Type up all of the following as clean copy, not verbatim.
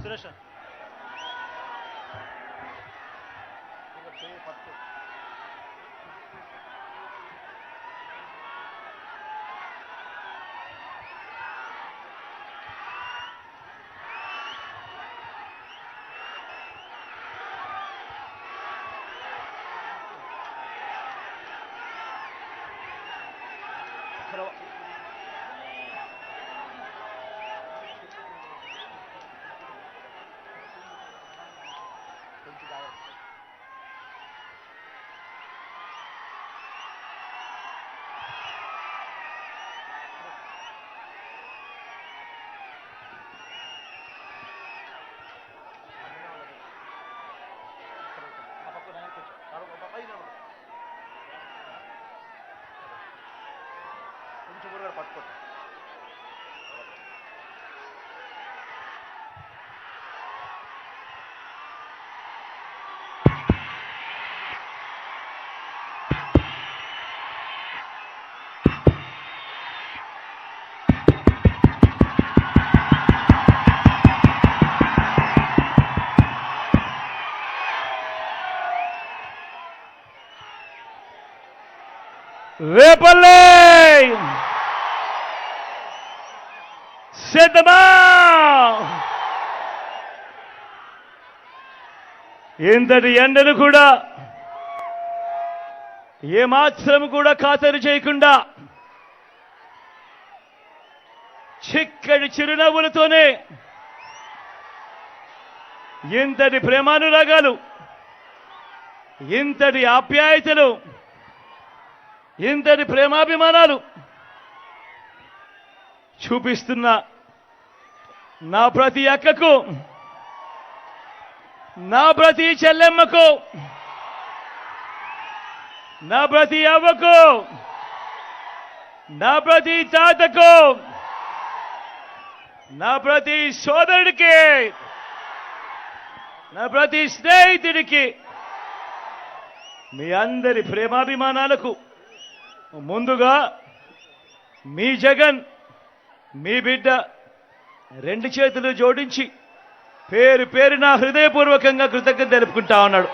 సురేష్ కొంచెం కూడా పట్టుకోండి. రేపల్లె సిద్ధమా? ఇంతటి ఎండను కూడా ఏమాత్రం కూడా ఖాతరు చేయకుండా చిక్కటి చిరునవ్వులతోనే ఇంతటి ప్రేమానురాగాలు, ఇంతటి ఆప్యాయతలు, ఇంతటి ప్రేమాభిమానాలు చూపిస్తున్న నా ప్రతి అక్కకు, నా ప్రతి చెల్లెమ్మకు, నా ప్రతి అవ్వకు, నా ప్రతి తాతకు, నా ప్రతి సోదరుడికి, నా ప్రతి స్నేహితుడికి, మీ అందరి ప్రేమాభిమానాలకు ముందుగా మీ జగన్, మీ బిడ్డ రెండు చేతులు జోడించి పేరు పేరున హృదయపూర్వకంగా కృతజ్ఞత తెలుపుకుంటా ఉన్నాడు.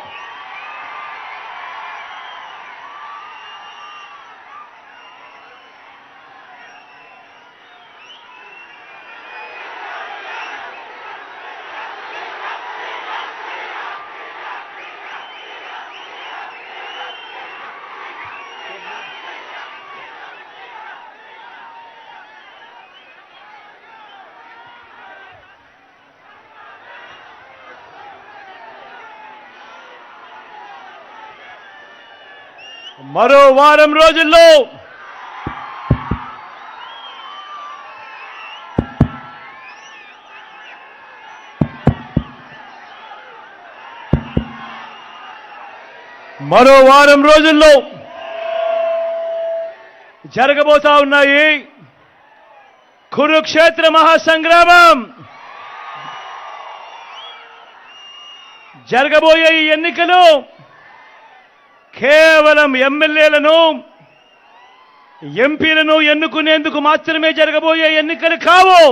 మరో వారం రోజుల్లో జరగబోతా ఉన్నాయి కురుక్షేత్ర మహాసంగ్రామం. జరగబోయే ఈ ఎన్నికలు కేవలం ఎమ్మెల్యేలను, ఎంపీలను ఎన్నుకునేందుకు మాత్రమే జరగబోయే ఎన్నికలు కావు.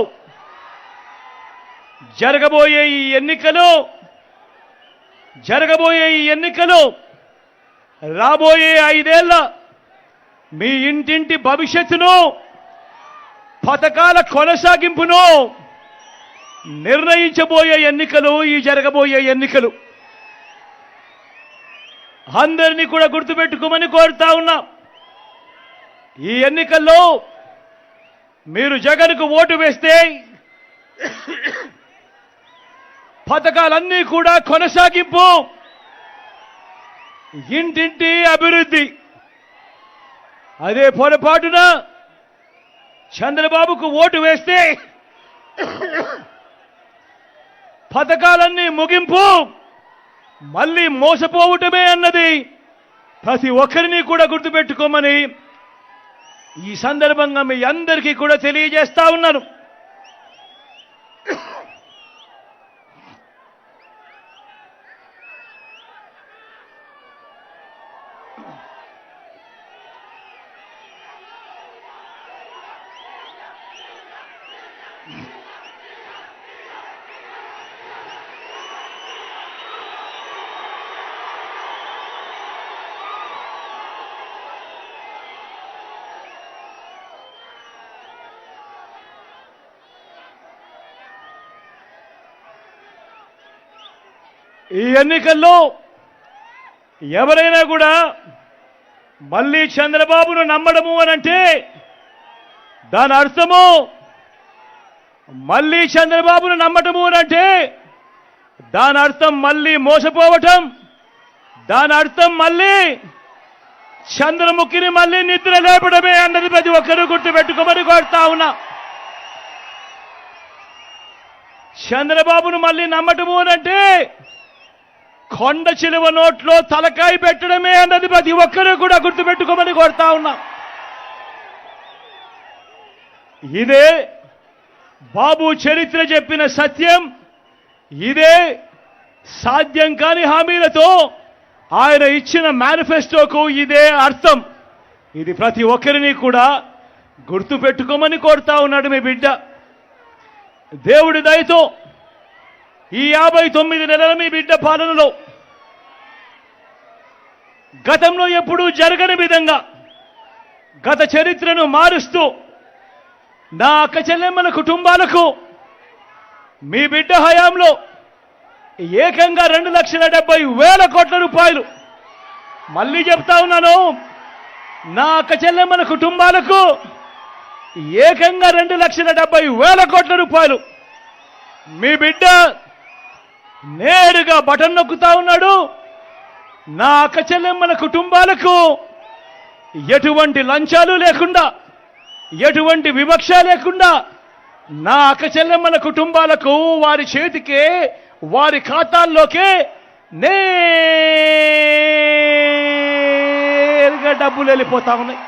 జరగబోయే ఈ ఎన్నికలు రాబోయే 5 ఏళ్ల మీ ఇంటింటి భవిష్యత్తును, పథకాల కొనసాగింపును నిర్ణయించబోయే ఎన్నికలు ఈ జరగబోయే ఎన్నికలు. అందరినీ కూడా గుర్తుపెట్టుకోమని కోరుతా ఉన్నా. ఈ ఎన్నికల్లో మీరు జగన్కు ఓటు వేస్తే పథకాలన్నీ కూడా కొనసాగింపు, ఇంటింటి అభివృద్ధి. అదే పొరపాటున చంద్రబాబుకు ఓటు వేస్తే పథకాలన్నీ ముగింపు, మళ్ళీ మోసపోవటమే అన్నది ప్రతి ఒక్కరిని కూడా గుర్తుపెట్టుకోమని ఈ సందర్భంగా మీ అందరికీ కూడా తెలియజేస్తా ఉన్నాను. ఈ ఎన్నికల్లో ఎవరైనా కూడా మళ్ళీ చంద్రబాబును నమ్మడము అనంటే దాని అర్థము మళ్ళీ చంద్రబాబును నమ్మటము అనంటే దాని అర్థం మళ్ళీ మోసపోవటం, దాని అర్థం మళ్ళీ చంద్రముఖిని మళ్ళీ నిద్ర లేపడమే అన్నది ప్రతి ఒక్కరూ గుర్తుపెట్టుకోమని కోరుతా ఉన్నా. చంద్రబాబును మళ్ళీ నమ్మటము అనంటే కొండ చిలువ నోట్లో తలకాయ పెట్టడమే అన్నది ప్రతి ఒక్కరూ కూడా గుర్తుపెట్టుకోమని కోరుతా ఉన్నా. ఇదే బాబు చరిత్ర చెప్పిన సత్యం, ఇదే సాధ్యం కాని హామీలతో ఆయన ఇచ్చిన మేనిఫెస్టోకు ఇదే అర్థం. ఇది ప్రతి ఒక్కరిని కూడా గుర్తుపెట్టుకోమని కోరుతా ఉన్నాడు మీ బిడ్డ. దేవుడి దయతో ఈ 59 నెలల మీ బిడ్డ పాలనలో గతంలో ఎప్పుడూ జరగని విధంగా గత చరిత్రను మారుస్తూ నా అక్క చెల్లెమ్మల కుటుంబాలకు మీ బిడ్డ హయాంలో ఏకంగా 2,70,000 కోట్ల రూపాయలు, మళ్ళీ చెప్తా ఉన్నాను, నా అక్క చెల్లెమ్మల కుటుంబాలకు ఏకంగా 2,70,000 కోట్ల రూపాయలు మీ బిడ్డ నేరుగా బటన్ నొక్కుతా ఉన్నాడు. నా అక్క చెల్లెమ్మల కుటుంబాలకు ఎటువంటి లంచాలు లేకుండా, ఎటువంటి వివక్ష లేకుండా నా అక్క చెల్లెమ్మల కుటుంబాలకు వారి చేతికే, వారి ఖాతాల్లోకే నేరుగా డబ్బులు వెళ్ళిపోతా ఉన్నాయి.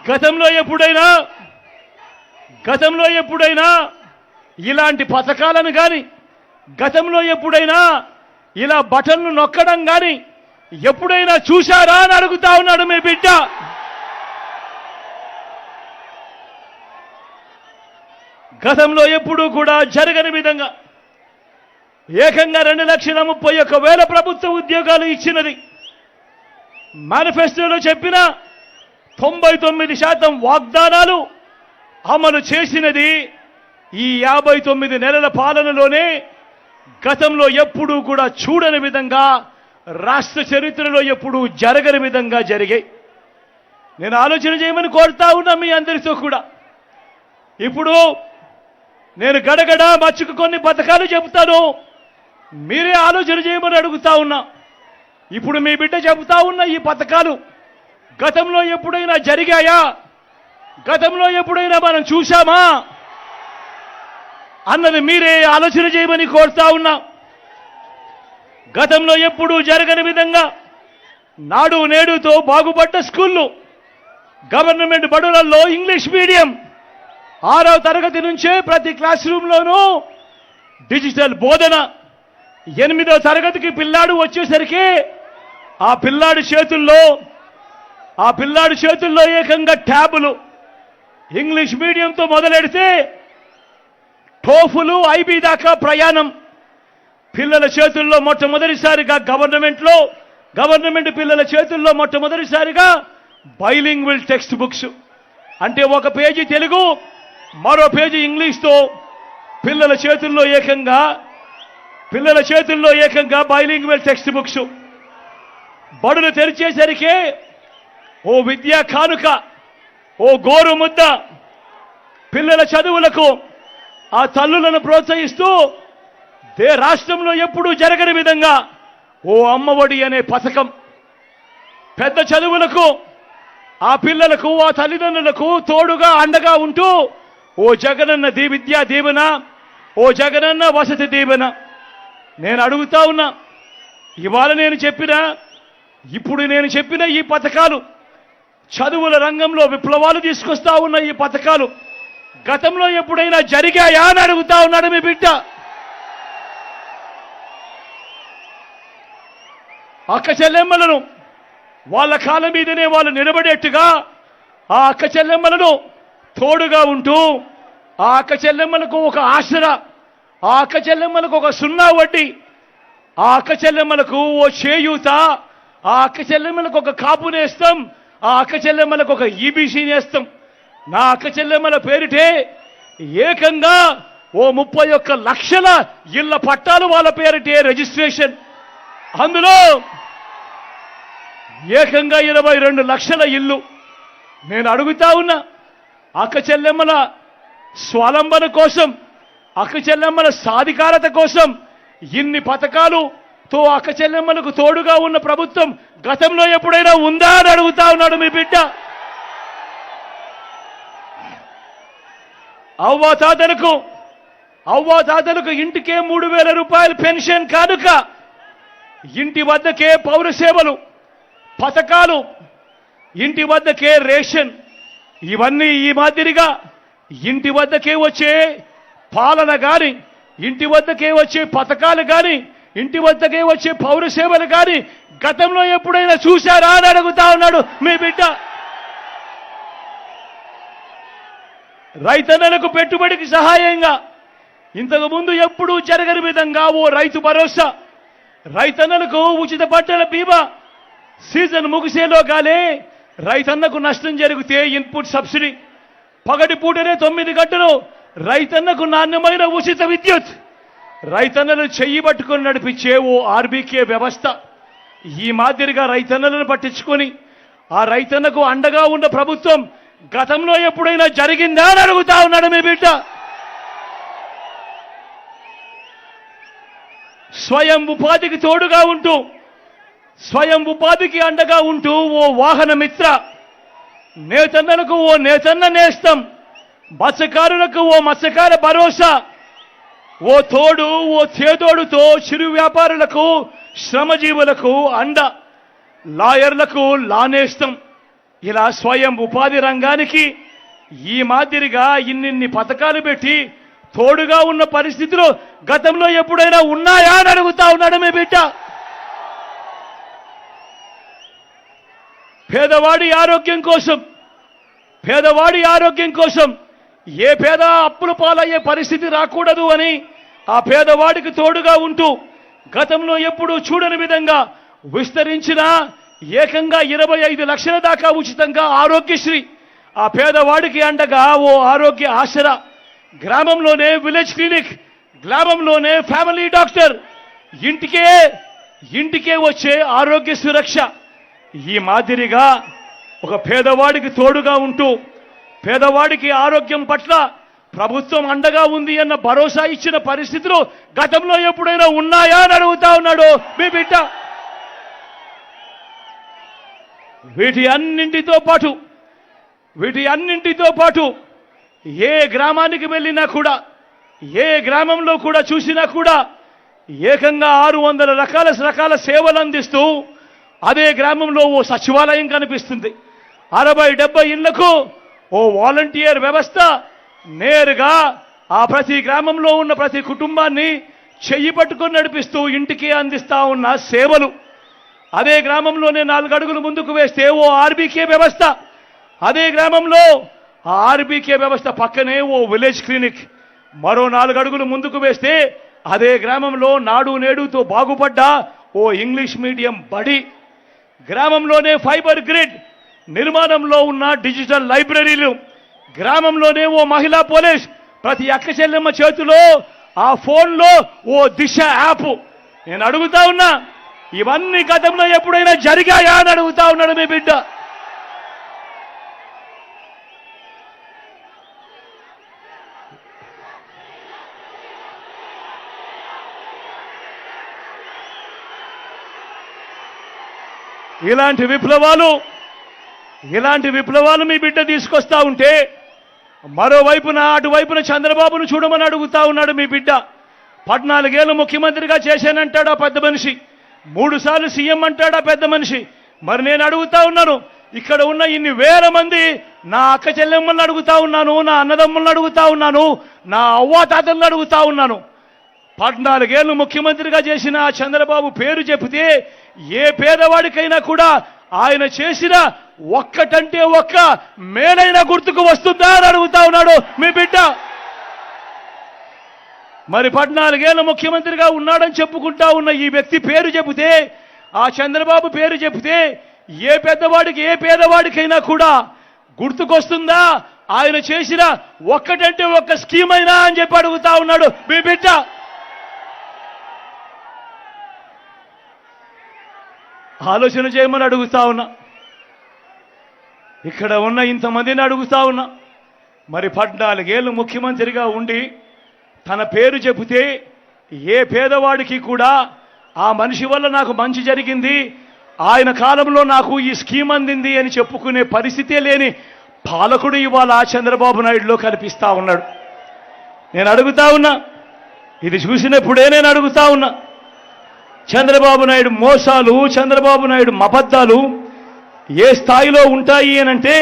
గతంలో ఎప్పుడైనా ఇలాంటి పథకాలను కానీ, గతంలో ఎప్పుడైనా ఇలా బటన్లు నొక్కడం కానీ ఎప్పుడైనా చూశారా అని అడుగుతా ఉన్నాడు మీ బిడ్డ. గతంలో ఎప్పుడూ కూడా జరగని విధంగా ఏకంగా 2,31,000 ప్రభుత్వ ఉద్యోగాలు ఇచ్చినది. మేనిఫెస్టోలో చెప్పిన 99% వాగ్దానాలు అమలు చేసినది ఈ 59 నెలల పాలనలోనే. గతంలో ఎప్పుడూ కూడా చూడని విధంగా, రాష్ట్ర చరిత్రలో ఎప్పుడూ జరగని విధంగా జరిగాయి. నేను ఆలోచన చేయమని కోరుతా ఉన్నా మీ అందరితో కూడా. ఇప్పుడు నేను గడగడ మచ్చుకు కొన్ని పథకాలు చెబుతాను, మీరే ఆలోచన చేయమని అడుగుతా ఉన్నా. ఇప్పుడు మీ బిడ్డ చెబుతా ఉన్న ఈ పథకాలు గతంలో ఎప్పుడైనా జరిగాయా, గతంలో ఎప్పుడైనా మనం చూశామా అన్నది మీరే ఆలోచన చేయమని కోరుతా ఉన్నా. గతంలో ఎప్పుడూ జరగని విధంగా నాడు నేడుతో బాగుపడ్డ స్కూళ్ళు, గవర్నమెంట్ బడులలో ఇంగ్లీష్ మీడియం 6వ తరగతి నుంచే ప్రతి క్లాస్ రూమ్లోనూ డిజిటల్ బోధన. 8వ తరగతికి పిల్లాడు వచ్చేసరికి ఆ పిల్లాడి చేతుల్లో ఏకంగా ట్యాబులు. ఇంగ్లీష్ మీడియంతో మొదలెడితే టోఫులు, ఐబీ దాకా ప్రయాణం. పిల్లల చేతుల్లో మొట్టమొదటిసారిగా గవర్నమెంట్ పిల్లల చేతుల్లో మొట్టమొదటిసారిగా బైలింగ్వల్ టెక్స్ట్ బుక్స్, అంటే ఒక పేజీ తెలుగు, మరో పేజీ ఇంగ్లీష్తో పిల్లల చేతుల్లో ఏకంగా బైలింగ్వల్ టెక్స్ట్ బుక్స్. బడులు తెరిచేసరికి ఓ విద్యా కానుక, ఓ గోరు ముద్ద పిల్లల చదువులకు ఆ తల్లులను ప్రోత్సహిస్తూ రాష్ట్రంలో ఎప్పుడూ జరగని విధంగా ఓ అమ్మఒడి అనే పథకం. పెద్ద చదువులకు ఆ పిల్లలకు, ఆ తల్లిదండ్రులకు తోడుగా అండగా ఉంటూ ఓ జగనన్న విద్యా దీవెన, ఓ జగనన్న వసతి దీవెన. నేను అడుగుతా ఉన్నా, ఇవాళ ఇప్పుడు నేను చెప్పిన ఈ పథకాలు, చదువుల రంగంలో విప్లవాలు తీసుకొస్తా ఉన్న ఈ పథకాలు గతంలో ఎప్పుడైనా జరిగాయా అని అడుగుతా ఉన్నాడు మీ బిడ్డ. అక్క చెల్లెమ్మలను వాళ్ళ కాళ్ళ మీదనే వాళ్ళు నిలబడేట్టుగా ఆ అక్క చెల్లెమ్మలను తోడుగా ఉంటూ, ఆ అక్క చెల్లెమ్మలకు ఒక ఆసరా, ఆ అక్క చెల్లెమ్మలకు ఒక 0 వడ్డీ, ఆ అక్క చెల్లెమ్మలకు ఓ చేయూత, ఆ అక్క చెల్లెమ్మలకు ఒక కాపు నేస్తం, ఆ అక్క చెల్లెమ్మలకు ఒక ఈబీసీ నేస్తం. నా అక్క చెల్లెమ్మల పేరిటే ఏకంగా ఓ ఓ 31 లక్షల ఇళ్ల పట్టాలు వాళ్ళ పేరిటే రిజిస్ట్రేషన్. అందులో ఏకంగా 22 లక్షల ఇల్లు. నేను అడుగుతా ఉన్నా, అక్క చెల్లెమ్మల స్వలంబన కోసం, అక్క చెల్లెమ్మల సాధికారత కోసం ఇన్ని పథకాలుతో అక్క చెల్లెమ్మలకు తోడుగా ఉన్న ప్రభుత్వం గతంలో ఎప్పుడైనా ఉందా అని అడుగుతా ఉన్నాడు మీ బిడ్డ. అవ్వాతాతలకు ఇంటికే 3,000 రూపాయలు పెన్షన్ కానుక, ఇంటి వద్దకే పౌర సేవలు పథకాలు, ఇంటి వద్దకే రేషన్, ఇవన్నీ ఈ మాదిరిగా ఇంటి వద్దకే వచ్చే పాలన కానీ, ఇంటి వద్దకే వచ్చే పథకాలు కానీ, ఇంటి వద్దకే వచ్చే పౌర సేవలు కానీ గతంలో ఎప్పుడైనా చూశారా అని అడుగుతా ఉన్నాడు మీ బిడ్డ. రైతన్నలకు పెట్టుబడికి సహాయంగా ఇంతకు ముందు ఎప్పుడూ జరగని విధంగా ఓ రైతు భరోసా, రైతన్నలకు ఉచిత పంటల బీమా, సీజన్ ముగిసేలోగానే రైతన్నకు నష్టం జరిగితే ఇన్పుట్ సబ్సిడీ, పగటి పూటనే 9 గంటలు రైతన్నకు నాణ్యమైన ఉచిత విద్యుత్, రైతన్నలు చెయ్యి పట్టుకొని నడిపించే ఓ ఆర్బీకే వ్యవస్థ. ఈ మాదిరిగా రైతన్నలను పట్టించుకొని ఆ రైతన్నకు అండగా ఉన్న ప్రభుత్వం గతంలో ఎప్పుడైనా జరిగిందా అని అడుగుతా ఉన్నాడు మీ బిడ్డ. స్వయం ఉపాధికి తోడుగా ఉంటూ, స్వయం ఉపాధికి అండగా ఉంటూ ఓ వాహన మిత్ర, నేతన్నలకు ఓ నేతన్న నేస్తం, మత్స్యకారులకు ఓ మత్స్యకార భరోసా, ఓ తోడు ఓ చేదోడుతో చిరు వ్యాపారులకు శ్రమజీవులకు అండ, లాయర్లకు లానేస్తం. ఇలా స్వయం ఉపాధి రంగానికి ఈ మాదిరిగా ఇన్నిన్ని పథకాలు పెట్టి తోడుగా ఉన్న పరిస్థితులు గతంలో ఎప్పుడైనా ఉన్నాయా అని అడుగుతా ఉన్నాడు మీ బిడ్డ. పేదవాడి ఆరోగ్యం కోసం, పేదవాడి ఆరోగ్యం కోసం ఏ పేద అప్పుల పాలయ్యే పరిస్థితి రాకూడదు అని ఆ పేదవాడికి తోడుగా ఉంటూ గతంలో ఎప్పుడూ చూడని విధంగా విస్తరించిన ఏకంగా 25 లక్షల దాకా ఉచితంగా ఆరోగ్యశ్రీ, ఆ పేదవాడికి అండగా ఓ ఆరోగ్య ఆసరా, గ్రామంలోనే విలేజ్ క్లినిక్, గ్రామంలోనే ఫ్యామిలీ డాక్టర్, ఇంటికే వచ్చే ఆరోగ్య సురక్ష. ఈ మాదిరిగా ఒక పేదవాడికి తోడుగా ఉంటూ పేదవాడికి ఆరోగ్యం పట్ల ప్రభుత్వం అండగా ఉంది అన్న భరోసా ఇచ్చిన పరిస్థితులు గతంలో ఎప్పుడైనా ఉన్నాయా అని అడుగుతా ఉన్నాడు మీ బిడ్డ. వీటి అన్నింటితో పాటు ఏ గ్రామానికి వెళ్ళినా కూడా, ఏ గ్రామంలో కూడా చూసినా కూడా ఏకంగా 600 రకాల సేవలు అందిస్తూ అదే గ్రామంలో ఓ సచివాలయం కనిపిస్తుంది. 60-70 ఇళ్లకు ఓ వాలంటీర్ వ్యవస్థ నేరుగా ఆ ప్రతి గ్రామంలో ఉన్న ప్రతి కుటుంబాన్ని చెయ్యి పట్టుకొని నడిపిస్తూ ఇంటికి అందిస్తా ఉన్న సేవలు. అదే గ్రామంలోనే 4 అడుగులు ముందుకు వేస్తే ఓ ఆర్బీకే వ్యవస్థ, అదే గ్రామంలో ఆ ఆర్బీకే వ్యవస్థ పక్కనే ఓ విలేజ్ క్లినిక్, మరో 4 అడుగులు ముందుకు వేస్తే అదే గ్రామంలో నాడు నేడుతో బాగుపడ్డ ఓ ఇంగ్లీష్ మీడియం బడి, గ్రామంలోనే ఫైబర్ గ్రిడ్ నిర్మాణంలో ఉన్న డిజిటల్ లైబ్రరీలు, గ్రామంలోనే ఓ మహిళా పోలీస్, ప్రతి అక్క చెల్లెమ్మ చేతిలో ఆ ఫోన్లో ఓ దిశ యాప్. నేను అడుగుతా ఉన్నా, ఇవన్నీ గతంలో ఎప్పుడైనా జరిగాయా అని అడుగుతా ఉన్నాడు మీ బిడ్డ. ఇలాంటి విప్లవాలు మీ బిడ్డ తీసుకొస్తా ఉంటే మరోవైపున అటువైపున చంద్రబాబును చూడమని అడుగుతా ఉన్నాడు మీ బిడ్డ. 14 ఏళ్ళు ముఖ్యమంత్రిగా చేశానంటాడా పెద్ద మనిషి, 3 సార్లు సీఎం అంటాడా పెద్ద మనిషి. మరి నేను అడుగుతా ఉన్నాను, ఇక్కడ ఉన్న ఇన్ని వేల మంది నా అక్క చెల్లెమ్మల్ని అడుగుతా ఉన్నాను, నా అన్నదమ్ములను అడుగుతా ఉన్నాను, నా అవ్వాతాతలను అడుగుతా ఉన్నాను. 14 ఏళ్ళు ముఖ్యమంత్రిగా చేసిన చంద్రబాబు పేరు చెబితే ఏ పేదవాడికైనా కూడా ఆయన చేసిన ఒక్కటంటే ఒక్క మేలైన గుర్తుకు వస్తుందా అని అడుగుతా ఉన్నాడు మీ బిడ్డ. మరి 14 ఏళ్ళ ముఖ్యమంత్రిగా ఉన్నాడని చెప్పుకుంటా ఉన్న ఈ వ్యక్తి పేరు చెబితే, ఆ చంద్రబాబు పేరు చెబితే ఏ పెద్దవాడికి ఏ పేదవాడికైనా కూడా గుర్తుకొస్తుందా, ఆయన చేసిన ఒక్కటంటే ఒక్క స్కీమ్ అయినా అని చెప్పి అడుగుతా ఉన్నాడు మీ బిడ్డ. ఆలోచన చేయమని అడుగుతా ఉన్నా. ఇక్కడ ఉన్న ఇంతమందిని అడుగుతా ఉన్నా. మరి 14 ఏళ్ళు ముఖ్యమంత్రిగా ఉండి తన పేరు చెబితే ఏ పేదవాడికి కూడా ఆ మనిషి వల్ల నాకు మంచి జరిగింది, ఆయన కాలంలో నాకు ఈ స్కీమ్ అందింది అని చెప్పుకునే పరిస్థితే లేని పాలకుడు ఇవాళ చంద్రబాబు నాయుడులో కనిపిస్తా ఉన్నాడు. నేను అడుగుతా ఉన్నా, ఇది చూసినప్పుడే నేను అడుగుతా ఉన్నా, చంద్రబాబు నాయుడు మోసాలు, చంద్రబాబు నాయుడు అబద్ధాలు ఏ స్థాయిలో ఉంటాయి అనంటే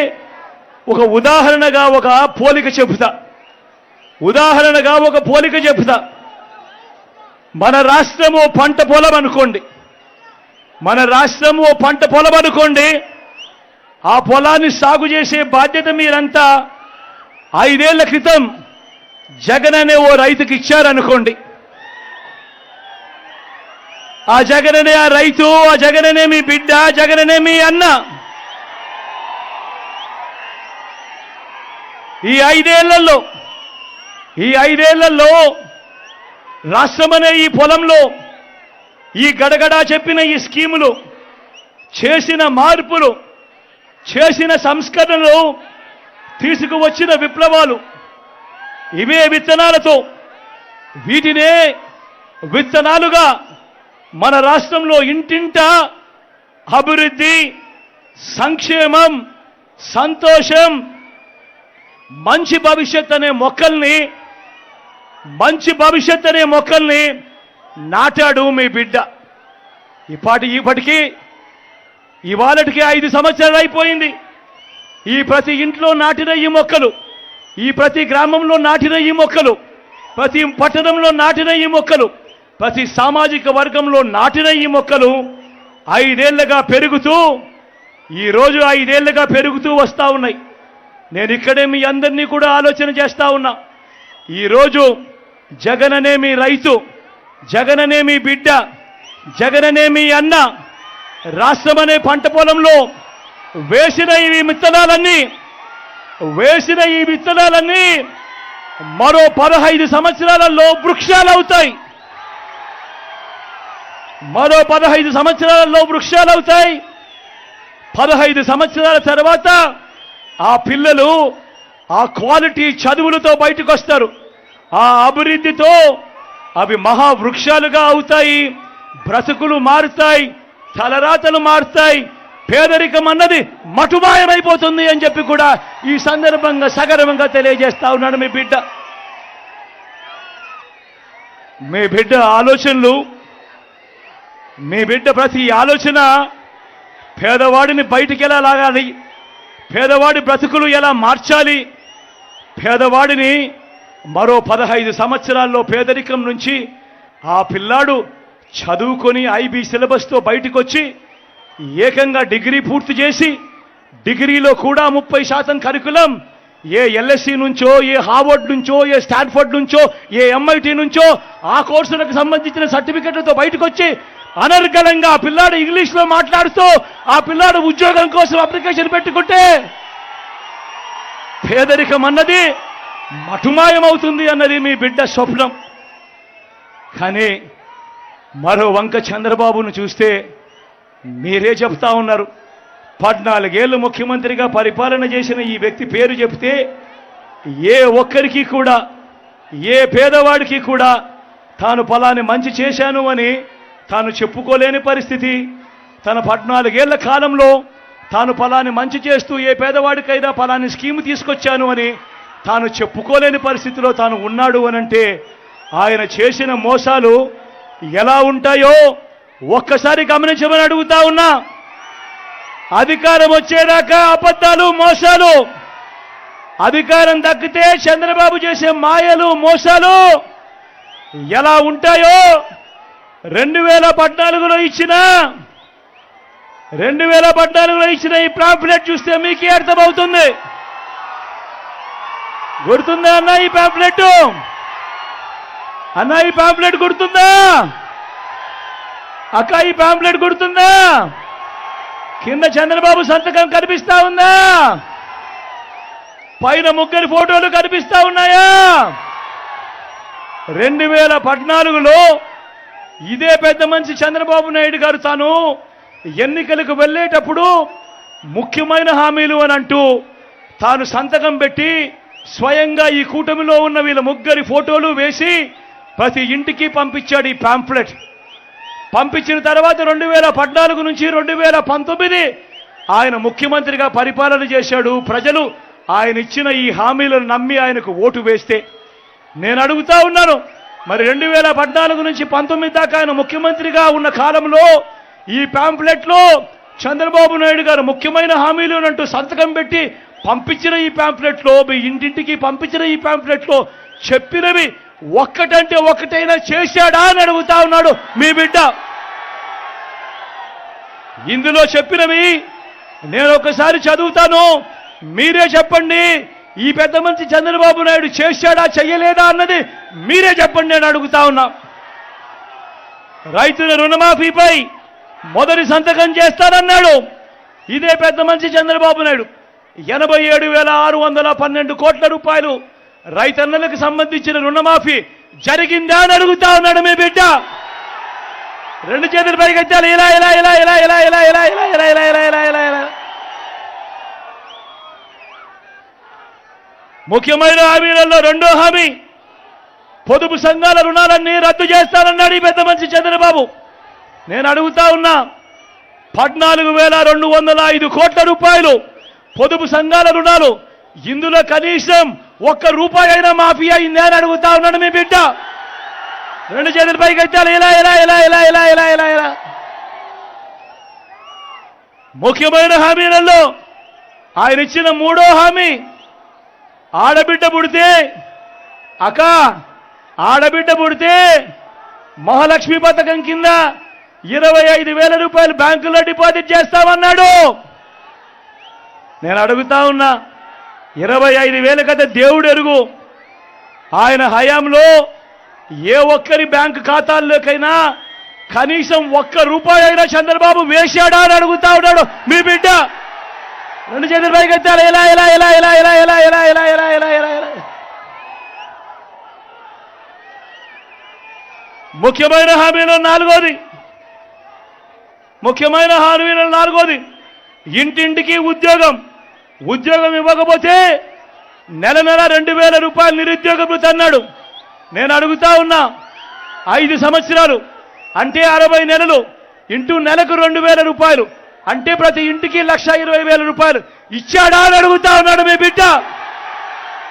ఒక ఉదాహరణగా ఒక పోలిక చెబుతా. మన రాష్ట్రం ఓ పంట పొలం అనుకోండి. ఆ పొలాన్ని సాగు చేసే బాధ్యత మీరంతా 5 ఏళ్ల క్రితం జగన్ అనే ఓ రైతుకి ఇచ్చారనుకోండి. ఆ జగననే ఆ రైతు, ఆ జగననే మీ బిడ్డ, జగననే మీ అన్న. ఈ ఐదేళ్లలో రాష్ట్రమనే ఈ పొలంలో ఈ గడగడా చెప్పిన ఈ స్కీములు, చేసిన మార్పులు, చేసిన సంస్కరణలు, తీసుకువచ్చిన విప్లవాలు, ఇవే విత్తనాలతో, వీటినే విత్తనాలుగా మన రాష్ట్రంలో ఇంటింటా అభివృద్ధి, సంక్షేమం, సంతోషం, మంచి భవిష్యత్ అనే మొక్కల్ని నాటాడు మీ బిడ్డ. ఇప్పటికీ ఇవాళటికి 5 సంవత్సరాలు అయిపోయింది. ఈ ప్రతి ఇంట్లో నాటిన ఈ మొక్కలు, ఈ ప్రతి గ్రామంలో నాటిన ఈ మొక్కలు, ప్రతి పట్టణంలో నాటిన ఈ మొక్కలు, ప్రతి సామాజిక వర్గంలో నాటిన ఈ మొక్కలు 5 ఏళ్లుగా పెరుగుతూ, ఈరోజు 5 ఏళ్లుగా పెరుగుతూ వస్తూ ఉన్నాయి. నేను ఇక్కడే మీ అందరినీ కూడా ఆలోచన చేస్తా ఉన్నా. ఈరోజు జగననే మీ రైతు, జగననే మీ బిడ్డ, జగననే మీ అన్న రాష్ట్రమనే పంట పొలంలో వేసిన ఈ విత్తనాలన్నీ మరో 15 సంవత్సరాలలో వృక్షాలవుతాయి. 15 సంవత్సరాల తర్వాత ఆ పిల్లలు ఆ క్వాలిటీ చదువులతో బయటకు వస్తారు. ఆ అభివృద్ధితో అవి మహావృక్షాలుగా అవుతాయి. బ్రతుకులు మారుతాయి, తలరాతలు మారుతాయి, పేదరికం అన్నది మటుమాయమైపోతుంది అని చెప్పి కూడా ఈ సందర్భంగా సగర్వంగా తెలియజేస్తా ఉన్నాడు మీ బిడ్డ. ఆలోచనలు, మీ బిడ్డ ప్రతి ఆలోచన పేదవాడిని బయటికి ఎలా లాగాలి, పేదవాడి బ్రతుకులు ఎలా మార్చాలి, పేదవాడిని మరో 15 సంవత్సరాల్లో పేదరికం నుంచి ఆ పిల్లాడు చదువుకొని ఐబీ సిలబస్తో బయటకు వచ్చి ఏకంగా డిగ్రీ పూర్తి చేసి, డిగ్రీలో కూడా 30% కరికులం ఏ ఎల్ఎస్సి నుంచో, ఏ హార్వర్డ్ నుంచో, ఏ స్టాన్ఫర్డ్ నుంచో, ఏ ఎంఐటి నుంచో ఆ కోర్సులకు సంబంధించిన సర్టిఫికెట్లతో బయటకు వచ్చి అనర్గళంగా ఆ పిల్లాడు ఇంగ్లీష్లో మాట్లాడుతూ ఆ పిల్లాడు ఉద్యోగం కోసం అప్లికేషన్ పెట్టుకుంటే పేదరికం అన్నది మటుమాయమవుతుంది అన్నది మీ బిడ్డ స్వప్నం. కానీ మరో వంక చంద్రబాబును చూస్తే మీరే చెప్తా ఉన్నారు, 14 ఏళ్ళు ముఖ్యమంత్రిగా పరిపాలన చేసిన ఈ వ్యక్తి పేరు చెప్తే ఏ ఒక్కరికి కూడా, ఏ పేదవాడికి కూడా తాను ఫలాని మంచి చేశాను అని తాను చెప్పుకోలేని పరిస్థితి. తన 14 ఏళ్ల కాలంలో తాను ఫలాని మంచి చేస్తూ ఏ పేదవాడికైనా ఫలాని స్కీమ్ తీసుకొచ్చాను అని తాను చెప్పుకోలేని పరిస్థితిలో తాను ఉన్నాడు అనంటే ఆయన చేసిన మోసాలు ఎలా ఉంటాయో ఒక్కసారి గమనించమని అడుగుతా ఉన్నా. అధికారం వచ్చేదాకా అబద్ధాలు, మోసాలు, అధికారం దక్కితే చంద్రబాబు చేసే మాయలు, మోసాలు ఎలా ఉంటాయో 2014లో ఇచ్చిన ఈ పాంఫ్లెట్ చూస్తే మీకే అర్థమవుతుంది. గుర్తుందా అన్న ఈ పాంఫ్లెట్? అన్న ఈ పాంఫ్లెట్ గుర్తుందా? అక్క ఈ పాంఫ్లెట్ గుర్తుందా? కింద చంద్రబాబు సంతకం కనిపిస్తా ఉందా? పైన ముగ్గురి ఫోటోలు కనిపిస్తా ఉన్నాయా? 2014లో ఇదే పెద్ద మనిషి చంద్రబాబు నాయుడు గారు తాను ఎన్నికలకు వెళ్ళేటప్పుడు ముఖ్యమైన హామీలు అని అంటూ తాను సంతకం పెట్టి స్వయంగా ఈ కూటమిలో ఉన్న వీళ్ళ ముగ్గురి ఫోటోలు వేసి ప్రతి ఇంటికి పంపించాడు ఈ పాంఫ్లెట్. పంపించిన తర్వాత 2014 నుంచి 2019 ఆయన ముఖ్యమంత్రిగా పరిపాలన చేశాడు. ప్రజలు ఆయన ఇచ్చిన ఈ హామీలను నమ్మి ఆయనకు ఓటు వేస్తే నేను అడుగుతా ఉన్నాను, మరి 2014 నుంచి 19 దాకా ఆయన ముఖ్యమంత్రిగా ఉన్న కాలంలో ఈ పాంఫ్లెట్లో చంద్రబాబు నాయుడు గారు ముఖ్యమైన హామీలు అంటూ సంతకం పెట్టి పంపించిన ఈ పాంఫ్లెట్లో, మీ ఇంటింటికి పంపించిన ఈ పాంఫ్లెట్లో చెప్పినవి ఒక్కటంటే ఒక్కటైనా చేశాడా అని అడుగుతా ఉన్నాడు మీ బిడ్డ. ఇందులో చెప్పినవి నేను ఒకసారి చదువుతాను, మీరే చెప్పండి. ఈ పెద్ద మంచి చంద్రబాబు నాయుడు చేశాడా చెయ్యలేదా అన్నది మీరే చెప్పండి నేను అడుగుతా ఉన్నా. రైతుల రుణమాఫీపై మొదటి సంతకం చేస్తానన్నాడు ఇదే పెద్ద మంచి చంద్రబాబు నాయుడు. 87,612 కోట్ల రూపాయలు రైతన్నలకు సంబంధించిన రుణమాఫీ జరిగిందా అని అడుగుతా ఉన్నాడు మీ బిడ్డ. రెండు చేతులు పైకెత్తాలి, ఇలా ఇలా ఇలా ఇలా ఇలా ఇలా ఇలా ఇలా ఇలా ఇలా ఇలా ఇలా ఇలా ఇలా. ముఖ్యమైన హామీలలో రెండో హామీ పొదుపు సంఘాల రుణాలన్నీ రద్దు చేస్తానన్నాడు ఈ పెద్ద మనిషి చంద్రబాబు. నేను అడుగుతా ఉన్నా, 14,205 కోట్ల రూపాయలు పొదుపు సంఘాల రుణాలు, ఇందులో కనీసం ₹1 అయినా మాఫీ అయిందా అని అడుగుతా ఉన్నాడు మీ బిడ్డ. రెండు చేతుల పైకి ఎత్తాలి, ఇలా ఇలా ఇలా ఇలా ఇలా ఇలా ఇలా ఇలా. ముఖ్యమైన హామీలలో ఆయన ఇచ్చిన మూడో హామీ, ఆడబిడ్డ పుడితే ఆడబిడ్డ పుడితే మహాలక్ష్మి పథకం కింద 25,000 రూపాయలు బ్యాంకులో డిపాజిట్ చేస్తామన్నాడు. నేను అడుగుతా ఉన్నా, 25,000 కదా దేవుడు ఎరుగు. ఆయన హయాంలో ఏ ఒక్కరి బ్యాంకు ఖాతాల్లోకైనా కనీసం ₹1 అయినా చంద్రబాబు వేశాడా అని అడుగుతా ఉన్నాడు మీ బిడ్డ. రెండు చేతుల పైకి ఎత్తాలి, ఇలా ఇలా ఇలా ఇలా ఇలా ఇలా ఇలా ఇలా ఇలా ఇలా ఇలా ఇలా. ముఖ్యమైన హామీలో నాలుగోది ఇంటింటికి ఉద్యోగం ఇవ్వకపోతే నెల 2,000 రూపాయలు నిరుద్యోగ భృతి అన్నాడు. నేను అడుగుతా ఉన్నా, 5 సంవత్సరాలు అంటే 60 నెలలు ఇంటూ నెలకు 2,000 రూపాయలు అంటే ప్రతి ఇంటికి 1,20,000 రూపాయలు ఇచ్చాడా అని అడుగుతా ఉన్నాడు మీ బిడ్డ.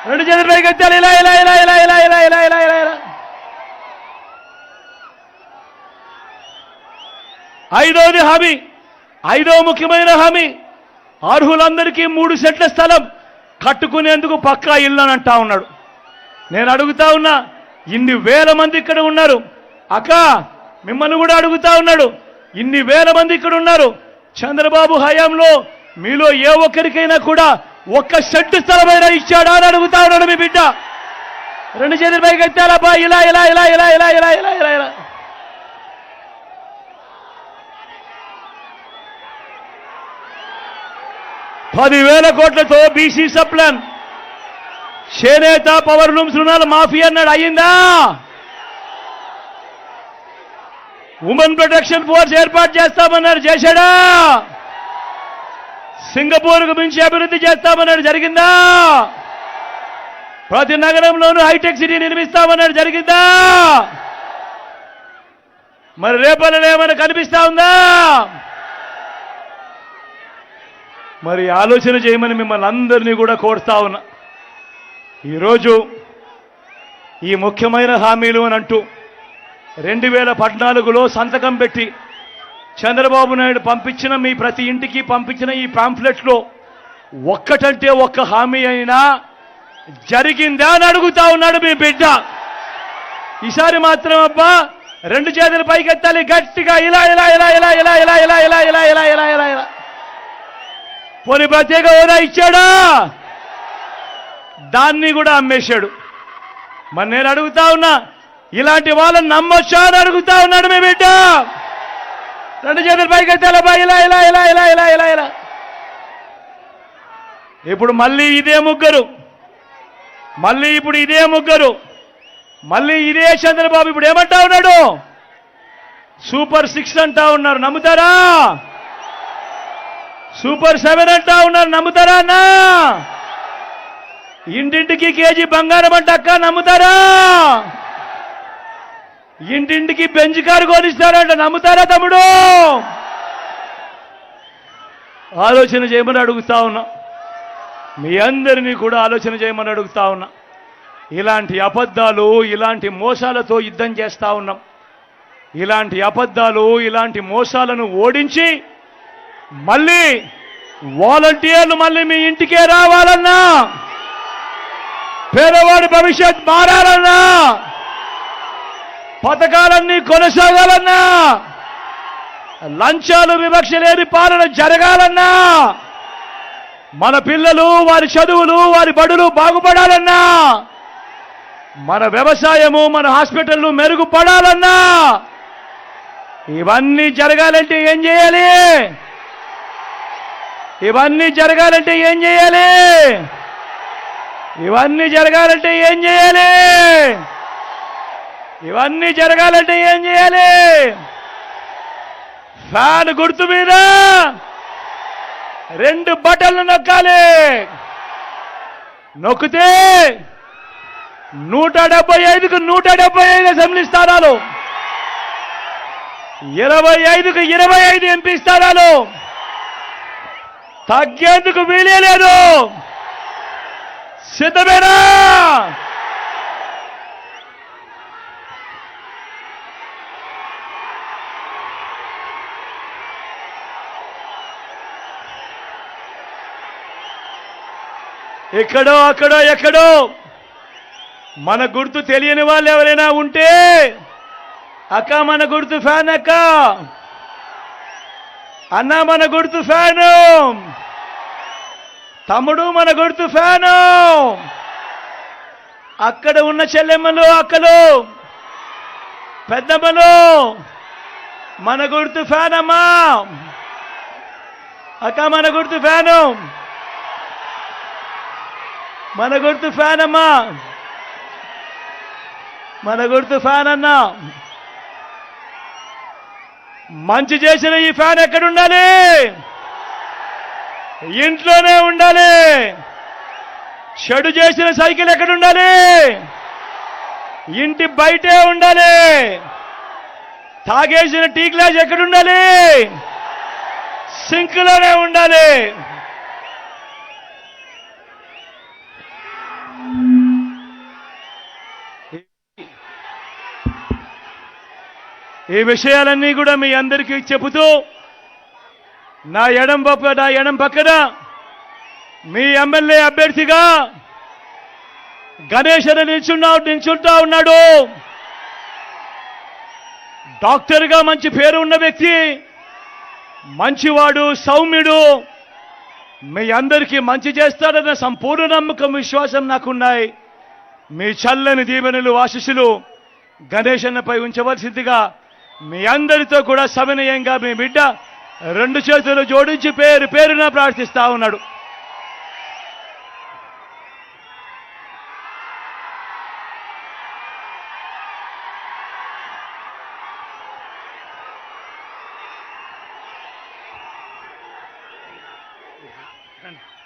రెండు చేతుల పైకి ఎత్తాలి, ఇలా ఇలా ఇలా ఇలా ఇలా ఇలా ఇలా ఇలా ఇలా ఇలా. ఐదో ముఖ్యమైన హామీ, అర్హులందరికీ 3 సెంట్ల స్థలం కట్టుకునేందుకు పక్కా ఇల్లు అని అంటా ఉన్నాడు. నేను అడుగుతా ఉన్నా, ఇన్ని వేల మంది ఇక్కడ ఉన్నారు అక్క, మిమ్మల్ని కూడా అడుగుతా ఉన్నాడు, ఇన్ని వేల మంది ఇక్కడ ఉన్నారు. చంద్రబాబు హయాంలో మీలో ఏ ఒక్కరికైనా కూడా 1 సెంటు స్థలమైనా ఇచ్చాడా అని అడుగుతా ఉన్నాడు మీ బిడ్డ. రెండు చేతుల పైకి ఎత్తాలబ్బా, ఇలా ఇలా ఇలా ఇలా ఇలా ఇలా ఇలా ఇలా ఇలా. ₹10,000 కోట్లతో బీసీ సప్లాన్, చేనేత, పవర్ లూమ్స్ రుణాలు మాఫీ అన్నాడు, అయ్యిందా? ఉమెన్ ప్రొటెక్షన్ ఫోర్స్ ఏర్పాటు చేస్తామన్నాడు, చేశాడా? సింగపూర్కు మించి అభివృద్ధి చేస్తామన్నాడు, జరిగిందా? ప్రతి నగరంలోనూ హైటెక్ సిటీ నిర్మిస్తామన్నాడు, జరిగిందా? మరి రేపల్లో ఏమైనా కనిపిస్తా ఉందా? మరి ఆలోచన చేయమని మిమ్మల్ని అందరినీ కూడా కోరుతా ఉన్నా. ఈరోజు ఈ ముఖ్యమైన హామీలు అని అంటూ 2014లో సంతకం పెట్టి చంద్రబాబు నాయుడు పంపించిన మీ ప్రతి ఇంటికి పంపించిన ఈ పాంఫ్లెట్లో ఒక్కటంటే ఒక్క హామీ అయినా జరిగిందా అని అడుగుతా ఉన్నాడు మీ బిడ్డ. ఈసారి మాత్రం అబ్బా రెండు చేతులు పైకెత్తాలి గట్టిగా, ఇలా ఇలా ఇలా ఇలా ఇలా ఇలా ఇలా ఇలా ఇలా ఇలా ఇలా ఇలా ఇలా. పోనీ ప్రత్యేక హోదా ఇచ్చాడా? దాన్ని కూడా అమ్మేశాడు. మరి నేను అడుగుతా ఉన్నా, ఇలాంటి వాళ్ళని నమ్మొచ్చా అని అడుగుతా ఉన్నాడు మీ బిడ్డ. రెండు చేతులు పైకెత్తాలబ్బా, ఇలా ఇలా ఇలా ఇలా ఇలా ఇలా ఇలా. ఇప్పుడు మళ్ళీ ఇదే ముగ్గురు మళ్ళీ ఇప్పుడు ఇదే ముగ్గురు, మళ్ళీ ఇదే చంద్రబాబు ఇప్పుడు ఏమంటా ఉన్నాడు? సూపర్ 6 అంటా ఉన్నారు, నమ్ముతారా? సూపర్ 7 అంటా ఉన్నారు, నమ్ముతారా అన్నా? ఇంటింటికి కేజీ బంగారం అంట అక్క, నమ్ముతారా? ఇంటింటికి బెంచ్ కారు కొనిస్తారంట, నమ్ముతారా తమ్ముడు? ఆలోచన చేయమని అడుగుతా ఉన్నా, మీ అందరినీ కూడా ఆలోచన చేయమని అడుగుతా ఉన్నా. ఇలాంటి అబద్ధాలు, ఇలాంటి మోసాలతో యుద్ధం చేస్తా ఉన్నాం. ఇలాంటి అబద్ధాలు, ఇలాంటి మోసాలను ఓడించి మళ్ళీ వాలంటీర్లు మళ్ళీ మీ ఇంటికే రావాలన్నా, పేదవాడి భవిష్యత్ మారాలన్నా, పథకాలన్నీ కొనసాగాలన్నా, లంచాలు వివక్ష లేని పాలన జరగాలన్నా, మన పిల్లలు వారి చదువులు వారి బడులు బాగుపడాలన్నా, మన వ్యవసాయము మన హాస్పిటళ్లు మెరుగుపడాలన్నా, ఇవన్నీ జరగాలంటే ఏం చేయాలి? ఇవన్నీ జరగాలంటే ఏం చేయాలి? ఇవన్నీ జరగాలంటే ఏం చేయాలి? ఇవన్నీ జరగాలంటే ఏం చేయాలి? ఫ్యాన్ గుర్తు మీద 2 బటన్లు నొక్కాలి. నొక్కితే 175కు 175 అసెంబ్లీ స్థానాలు, 25కు 25 ఎంపీ స్థానాలు, తగ్గేందుకు వీలే లేదు. సిద్ధమేనా? ఎక్కడో అక్కడో ఎక్కడో మన గుర్తు తెలియని వాళ్ళు ఎవరైనా ఉంటే, అక్క మన గుర్తు ఫ్యాన్, అక్క అన్న మన గుర్తు ఫ్యాను, తమ్ముడు మన గుర్తు ఫ్యాను, అక్కడ ఉన్న చెల్లెమ్మలు అక్కలు పెద్దమ్మలు మన గుర్తు ఫ్యాన్ అమ్మా, అక్క మన గుర్తు ఫ్యాను, మన గుర్తు ఫ్యాన్ అమ్మా, మన గుర్తు ఫ్యాన్ అన్నా. మంచి చేసిన ఈ ఫ్యాన్ ఎక్కడ ఉండాలి? ఇంట్లోనే ఉండాలి. చెడు చేసిన సైకిల్ ఎక్కడ ఉండాలి? ఇంటి బయటే ఉండాలి. తాగేసిన టీ గ్లాస్ ఎక్కడ ఉండాలి? సింక్లోనే ఉండాలి. ఈ విషయాలన్నీ కూడా మీ అందరికీ చెబుతూ, నా ఎడం పక్కన మీ ఎమ్మెల్యే అభ్యర్థిగా గణేష్ అని నిల్చుంటా ఉన్నాడు. డాక్టర్గా మంచి పేరు ఉన్న వ్యక్తి, మంచివాడు, సౌమ్యుడు, మీ అందరికీ మంచి చేస్తాడన్న సంపూర్ణ నమ్మకం, విశ్వాసం నాకున్నాయి. మీ చల్లని దీవెనలు, ఆశీస్సులు గణేష్ అన్నపై ఉంచవలసిందిగా మీ అందరితో కూడా సవినయంగా మీ బిడ్డ 2 చేతులు జోడించి పేరు పేరున ప్రార్థిస్తా ఉన్నాడు. Thank you.